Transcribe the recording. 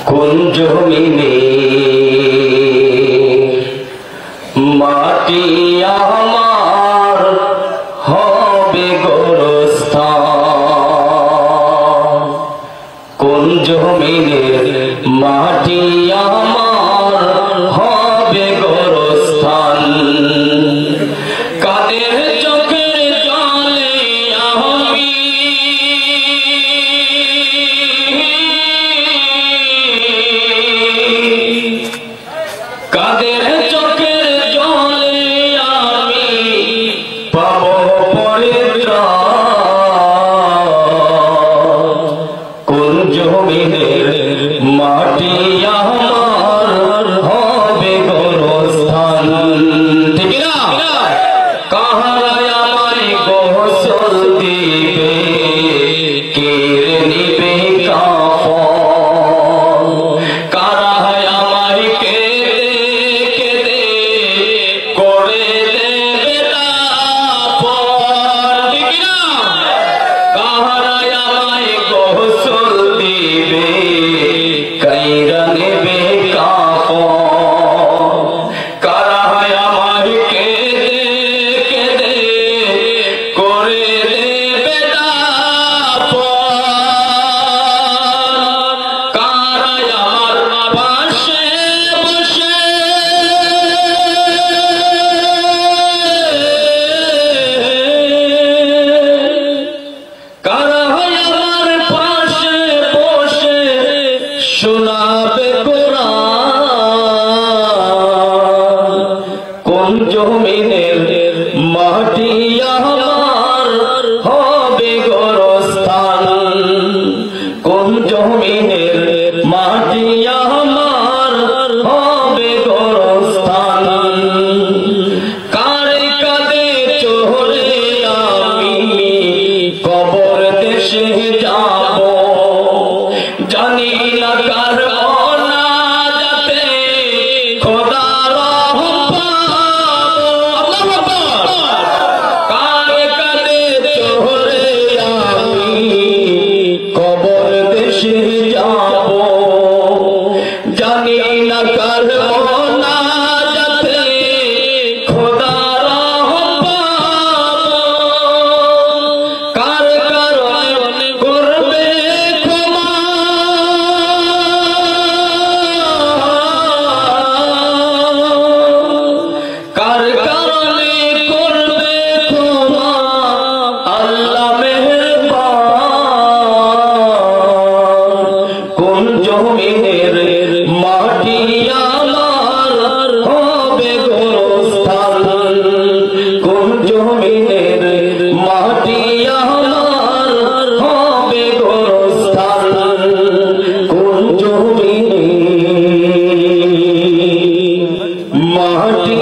কোন জমিনে মাটি আমার হবে গোরস্থান, কোন জমিনে মাটি আমার হবে গোরস্থান। কাদের চোখের জলে আমি কাদের চোখের জলে আমি পাব পরিত্রাণ, কোন জমিনের মাটি আমার হবে গোরস্থান। ঠিক না? কাহারায় আমায় গোসল দিবে, কেড়ে নিবে কাফন, কারায় আমায় কেঁদে কেঁদে করে দেবে দাফন। ঠিক না? কাহারায় আমায় গোসল দিবে, কাইরা নেবে কাফন, কারায় আমায় কেঁদে কেঁদে করে দেবে দাফন, কারায় আমার পাশে বসে কারায় আমার পাশে বসে শোনাবে কোরআন, কোন জমিনের মাটি আমার হবে গোরস্থান, কোন জমিনের মাটি আমার হবে গোরস্থান। কারে কাঁধে চড়ে আমি কবর দেশে যাব, জানি না কার অনাজাতে খোদার রহম পাবো। কারে কাঁধে চড়ে আমি কবর দেশে যাব, জানি না কার অনাজাতে খোদার রহম পাবো। কার কারণে করবে ক্ষমা, কার কারণে করবে ক্ষমা আল্লাহ মেহেরবান, কোন জমিনের মাটি আমার হবে গোরস্থান, কোন জমিনের মাটি আমার হবে গোরস্থান, কোন জমিনের মাটি